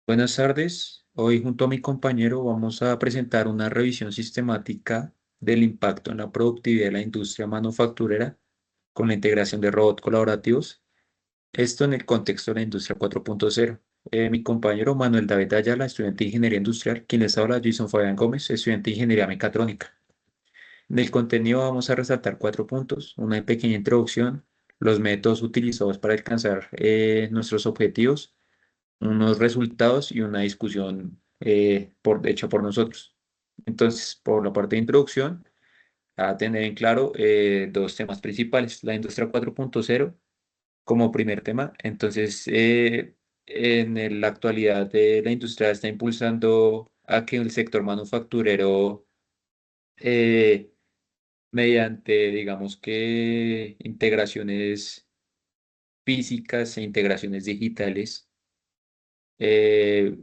Buenas tardes. Hoy junto a mi compañero vamos a presentar una revisión sistemática del impacto en la productividad de la industria manufacturera con la integración de robots colaborativos. Esto en el contexto de la industria 4.0. Mi compañero Manuel David Ayala, estudiante de Ingeniería Industrial, quien les habla Jason Fabián Gómez, estudiante de Ingeniería Mecatrónica. En el contenido vamos a resaltar cuatro puntos: una pequeña introducción, los métodos utilizados para alcanzar nuestros objetivos, unos resultados y una discusión hecha por nosotros. Entonces, por la parte de introducción, a tener en claro dos temas principales: la industria 4.0 como primer tema. Entonces, la actualidad la industria está impulsando a que el sector manufacturero, eh, mediante, digamos que, integraciones físicas e integraciones digitales, eh,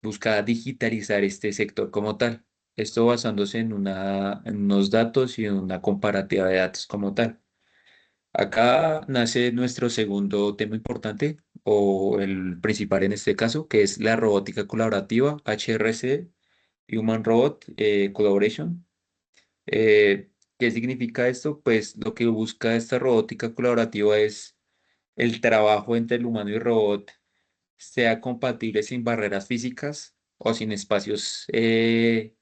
busca digitalizar este sector como tal. Esto basándose en unos datos y en una comparativa de datos como tal. Acá nace nuestro segundo tema importante, o el principal en este caso, que es la robótica colaborativa, HRC, Human Robot Collaboration. ¿Qué significa esto? Pues lo que busca esta robótica colaborativa es el trabajo entre el humano y el robot sea compatible sin barreras físicas o sin espacios sin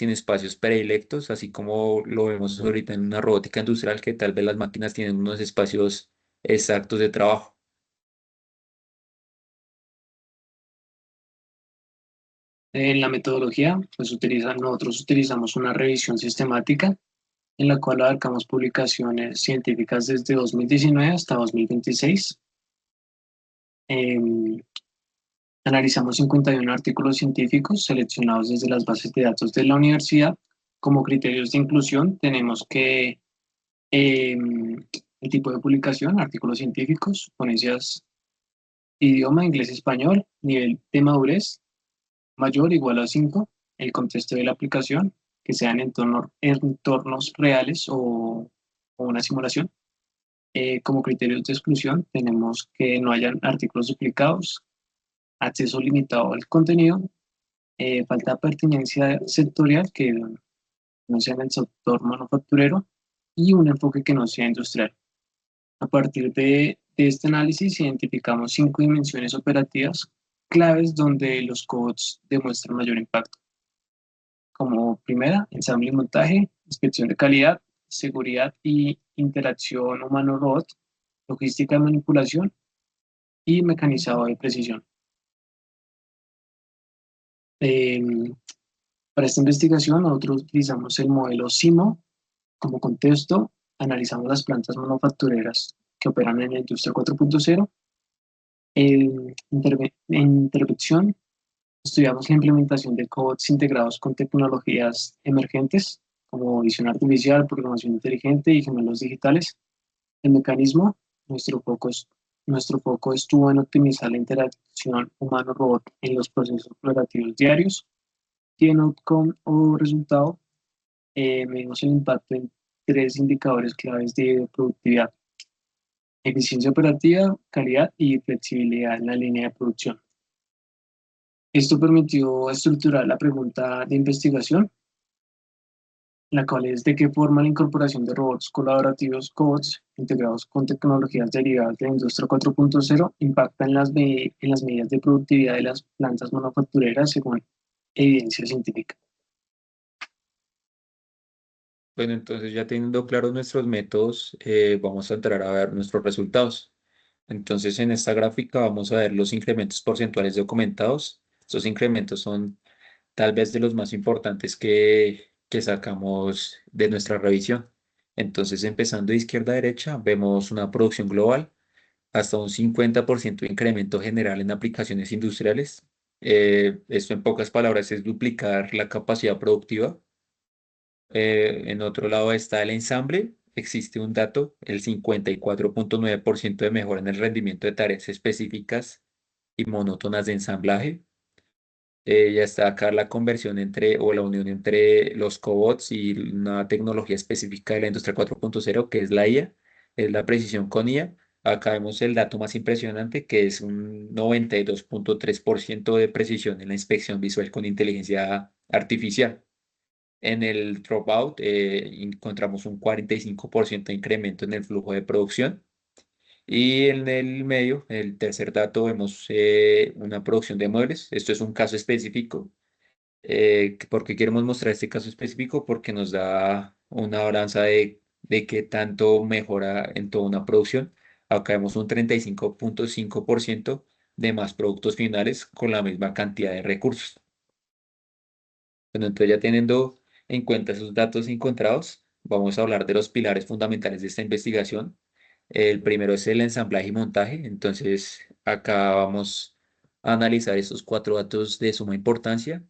espacios predilectos, así como lo vemos ahorita en una robótica industrial, que tal vez las máquinas tienen unos espacios exactos de trabajo. En la metodología, pues nosotros utilizamos una revisión sistemática en la cual abarcamos publicaciones científicas desde 2019 hasta 2026. Em, Analizamos 51 artículos científicos seleccionados desde las bases de datos de la universidad. Como criterios de inclusión tenemos que el tipo de publicación, artículos científicos, ponencias, idioma, inglés, español, nivel de madurez, mayor o igual a 5, el contexto de la aplicación, que sean entornos reales o una simulación. Como criterios de exclusión, tenemos que no hayan artículos duplicados, acceso limitado al contenido, falta de pertinencia sectorial, que no sea en el sector manufacturero, y un enfoque que no sea industrial. A partir de este análisis, identificamos 5 dimensiones operativas claves donde los codes demuestran mayor impacto. Como primera, ensamble y montaje, inspección de calidad, seguridad y interacción humano-robot, logística de manipulación y mecanizado de precisión. Em, para esta investigación, nosotros utilizamos el modelo SIMO como contexto, analizamos las plantas manufactureras que operan en la industria 4.0. En intervención, estudiamos la implementación de cobots integrados con tecnologías emergentes como visión artificial, programación inteligente y gemelos digitales. El mecanismo, nuestro foco, es- nuestro foco estuvo en optimizar la interacción humano-robot en los procesos operativos diarios y en outcome o resultado medimos el impacto en 3 indicadores claves de productividad: eficiencia operativa, calidad y flexibilidad en la línea de producción. Esto permitió estructurar la pregunta de investigación, la cual es de qué forma la incorporación de robots colaborativos cobots integrados con tecnologías derivadas de la industria 4.0 impacta en las medidas de productividad de las plantas manufactureras según evidencia científica. Bueno, entonces ya teniendo claros nuestros métodos, vamos a entrar a ver nuestros resultados. Entonces, en esta gráfica vamos a ver los incrementos porcentuales documentados. Estos incrementos son tal vez de los más importantes que sacamos de nuestra revisión. Entonces, empezando de izquierda a derecha, vemos una producción global hasta un 50% de incremento general en aplicaciones industriales. Esto, en pocas palabras, es duplicar la capacidad productiva. En otro lado está el ensamble. Existe un dato: el 54,9% de mejora en el rendimiento de tareas específicas y monótonas de ensamblaje. Ya está acá la conversión o la unión entre los cobots y una tecnología específica de la industria 4.0, que es la IA, es la precisión con IA, Acá vemos el dato más impresionante, que es un 92,3% de precisión en la inspección visual con inteligencia artificial. En el dropout encontramos un 45% de incremento en el flujo de producción. Y en el medio, el tercer dato, vemos una producción de muebles. Esto es un caso específico. ¿Por qué queremos mostrar este caso específico? Porque nos da una balanza de qué tanto mejora en toda una producción. Acá vemos un 35,5% de más productos finales con la misma cantidad de recursos. Bueno, entonces ya teniendo en cuenta esos datos encontrados, vamos a hablar de los pilares fundamentales de esta investigación. El primero es el ensamblaje y montaje. Entonces, acá vamos a analizar estos cuatro datos de suma importancia.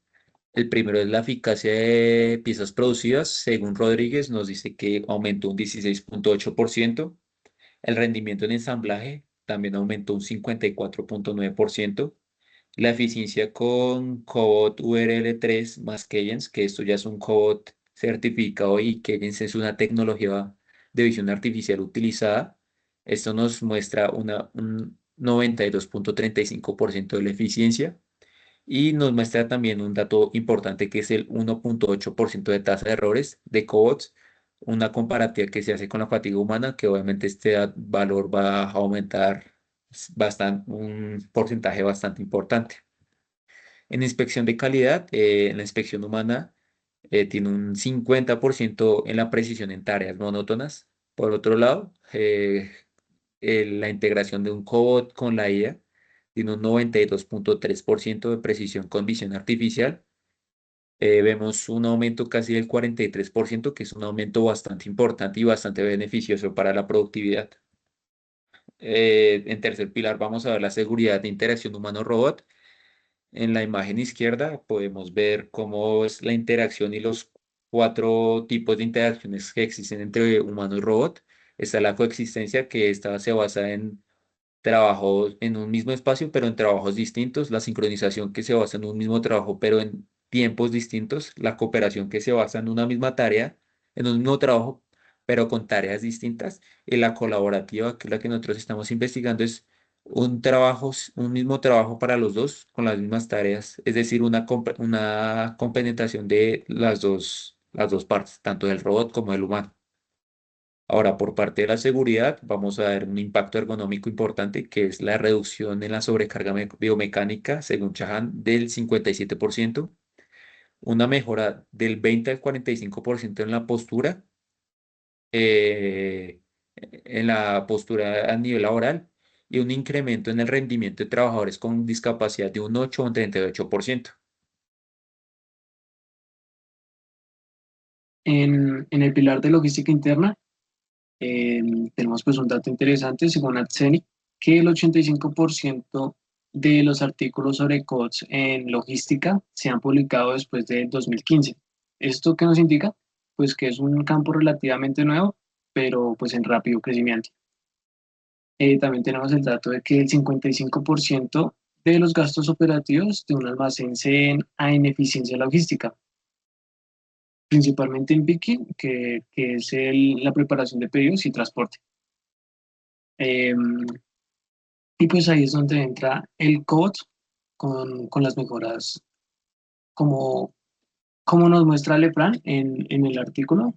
El primero es la eficacia de piezas producidas. Según Rodríguez, nos dice que aumentó un 16,8%. El rendimiento en ensamblaje también aumentó un 54,9%. La eficiencia con COBOT URL3 más Keyence, que esto ya es un COBOT certificado y Keyence es una tecnología de visión artificial utilizada. Esto nos muestra un 92,35% de la eficiencia y nos muestra también un dato importante que es el 1,8% de tasa de errores de cobots, una comparativa que se hace con la fatiga humana, que obviamente este valor va a aumentar bastante, un porcentaje bastante importante. En inspección de calidad, en la inspección humana tiene un 50% en la precisión en tareas monótonas. Por otro lado, la integración de un cobot con la IA tiene un 92,3% de precisión con visión artificial. Vemos un aumento casi del 43%, que es un aumento bastante importante y bastante beneficioso para la productividad. En tercer pilar vamos a ver la seguridad de interacción humano-robot. En la imagen izquierda podemos ver cómo es la interacción y los cuatro tipos de interacciones que existen entre humano y robot. Está la coexistencia, que esta se basa en trabajos en un mismo espacio, pero en trabajos distintos. La sincronización, que se basa en un mismo trabajo, pero en tiempos distintos. La cooperación, que se basa en una misma tarea, en un mismo trabajo, pero con tareas distintas. Y la colaborativa, que es la que nosotros estamos investigando, es un trabajo, un mismo trabajo para los dos con las mismas tareas, es decir, una compenetración de las dos partes, tanto del robot como del humano. Ahora, por parte de la seguridad, vamos a ver un impacto ergonómico importante, que es la reducción en la sobrecarga biomecánica, según Chahan, del 57%, una mejora del 20 al 45% eh, en la postura a nivel laboral y un incremento en el rendimiento de trabajadores con discapacidad de un 8 o un 38%. En el pilar de logística interna, eh, tenemos pues un dato interesante según Adsenic, que el 85% de los artículos sobre codes en logística se han publicado después de 2015. ¿Esto qué nos indica? Pues que es un campo relativamente nuevo, pero pues en rápido crecimiento. También tenemos el dato de que el 55% de los gastos operativos de un almacén se ven a ineficiencia logística, principalmente en picking, que es la preparación de pedidos y transporte. Em, y pues ahí es donde entra el COD con las mejoras, como, como nos muestra Leplan en el artículo.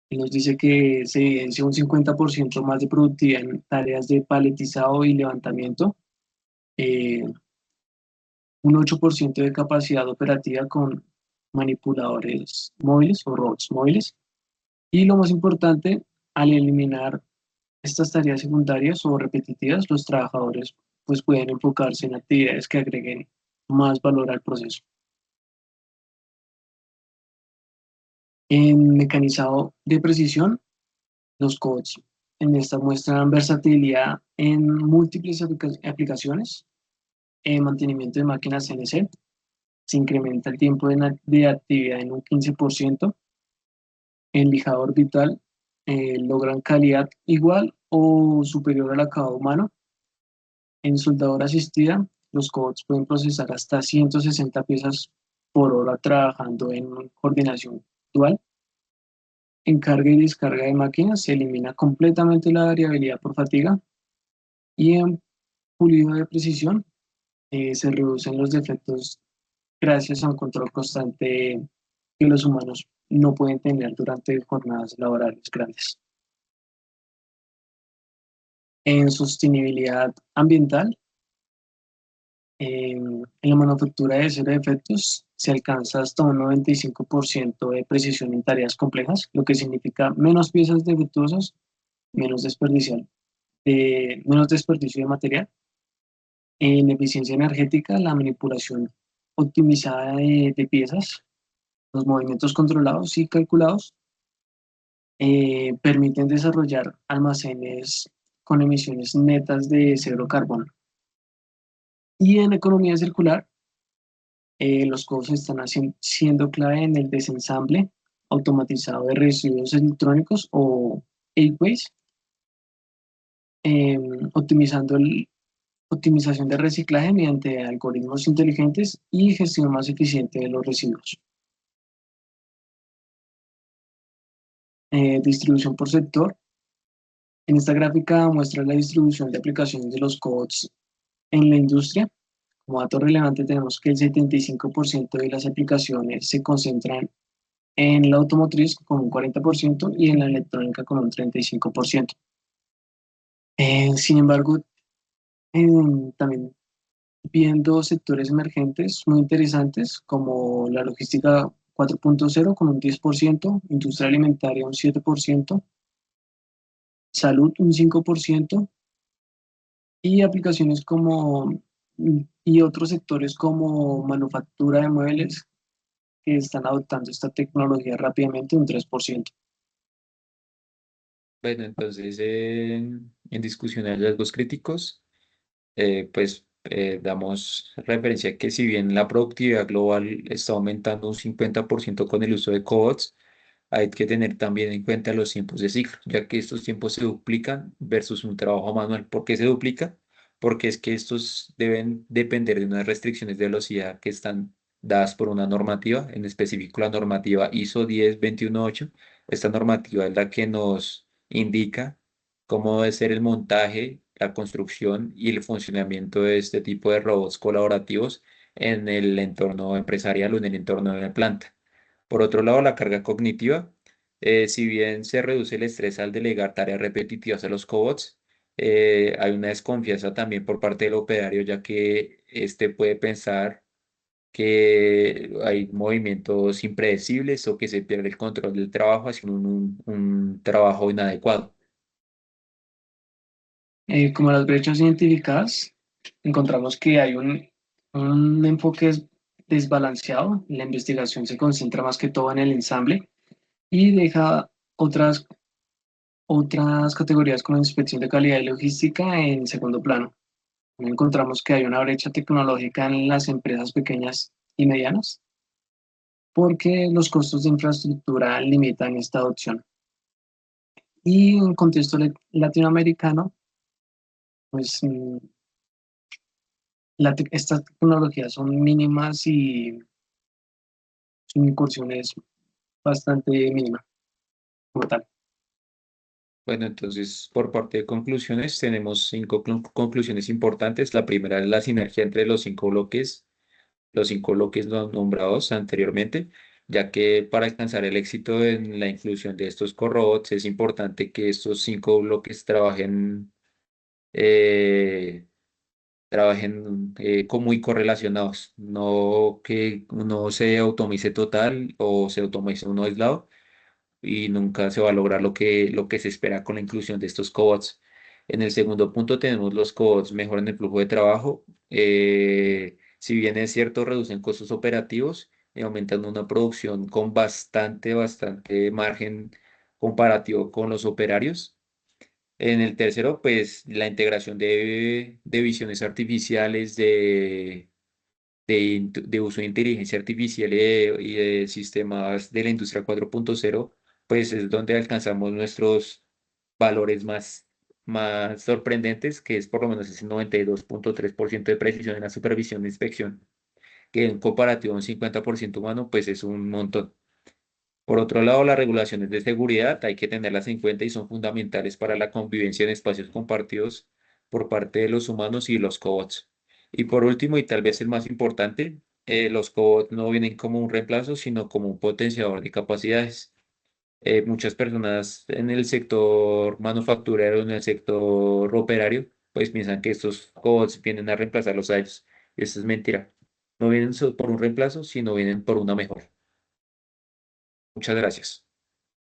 Y nos dice que se evidencia un 50% más de productividad en tareas de paletizado y levantamiento, eh, un 8% de capacidad operativa con manipuladores móviles o robots móviles. Y lo más importante, al eliminar estas tareas secundarias o repetitivas, los trabajadores pues pueden enfocarse en actividades que agreguen más valor al proceso. En mecanizado de precisión, los codes en esta muestran versatilidad en múltiples aplicaciones, en mantenimiento de máquinas CNC, se incrementa el tiempo de actividad en un 15%, en lijado orbital logran calidad igual o superior al acabado humano. En soldadura asistida, los cobots pueden procesar hasta 160 piezas por hora trabajando en coordinación dual. En carga y descarga de máquinas se elimina completamente la variabilidad por fatiga. Y en pulido de precisión se reducen los defectos gracias a un control constante que los humanos no pueden tener durante jornadas laborales grandes. En sostenibilidad ambiental, en la manufactura de cero defectos se alcanza hasta un 95% de precisión en tareas complejas, lo que significa menos piezas defectuosas, menos menos desperdicio de material. En eficiencia energética, la manipulación optimizada de piezas, los movimientos controlados y calculados permiten desarrollar almacenes con emisiones netas de cero carbono. Y en economía circular, los codos están siendo clave en el desensamble automatizado de residuos electrónicos o e-waste, eh, optimizando optimización de reciclaje mediante algoritmos inteligentes y gestión más eficiente de los residuos. Distribución por sector. En esta gráfica muestra la distribución de aplicaciones de los codes en la industria. Como dato relevante tenemos que el 75% de las aplicaciones se concentran en la automotriz con un 40% y en la electrónica con un 35%. Sin embargo, también viendo sectores emergentes muy interesantes como la logística 4.0 con un 10%, industria alimentaria un 7%, salud un 5% y aplicaciones y otros sectores como manufactura de muebles que están adoptando esta tecnología rápidamente un 3%. Bueno, entonces en discusión de hallazgos críticos, damos referencia a que si bien la productividad global está aumentando un 50% con el uso de cobots, hay que tener también en cuenta los tiempos de ciclo, ya que estos tiempos se duplican versus un trabajo manual. ¿Por qué se duplica? Porque es que estos deben depender de unas restricciones de velocidad que están dadas por una normativa, en específico la normativa ISO 10218. Esta normativa es la que nos indica cómo debe ser el montaje, la construcción y el funcionamiento de este tipo de robots colaborativos en el entorno empresarial o en el entorno de la planta. Por otro lado, la carga cognitiva, si bien se reduce el estrés al delegar tareas repetitivas a los cobots, hay una desconfianza también por parte del operario, ya que este puede pensar que hay movimientos impredecibles o que se pierde el control del trabajo haciendo un trabajo inadecuado. Como las brechas identificadas, encontramos que hay un enfoque desbalanceado. La investigación se concentra más que todo en el ensamble y deja otras categorías como inspección de calidad y logística en segundo plano. Encontramos que hay una brecha tecnológica en las empresas pequeñas y medianas porque los costos de infraestructura limitan esta adopción. Y en contexto latinoamericano, pues estas tecnologías son mínimas y su incursión es bastante mínima como tal. Bueno, entonces, por parte de conclusiones, tenemos cinco conclusiones importantes. La primera es la sinergia entre los cinco bloques nombrados anteriormente, ya que para alcanzar el éxito en la inclusión de estos corrobots es importante que estos cinco bloques eh, trabajen como muy correlacionados, no que uno se automice total o se automice uno aislado y nunca se va a lograr lo que se espera con la inclusión de estos cobots. En el segundo punto tenemos los cobots mejoran el flujo de trabajo. Si bien es cierto, reducen costos operativos y aumentan una producción con bastante margen comparativo con los operarios. En el tercero, pues la integración de visiones artificiales, de uso de inteligencia artificial y de sistemas de la industria 4.0, pues es donde alcanzamos nuestros valores más sorprendentes, que es por lo menos ese 92.3% de precisión en la supervisión de inspección, que en comparativo a un 50% humano, pues es un montón. Por otro lado, las regulaciones de seguridad hay que tenerlas en cuenta y son fundamentales para la convivencia en espacios compartidos por parte de los humanos y los cobots. Y por último, y tal vez el más importante, los cobots no vienen como un reemplazo, sino como un potenciador de capacidades. Muchas personas en el sector manufacturero, en el sector operario, pues piensan que estos cobots vienen a reemplazarlos a ellos. Y eso es mentira. No vienen por un reemplazo, sino vienen por una mejora. Muchas gracias.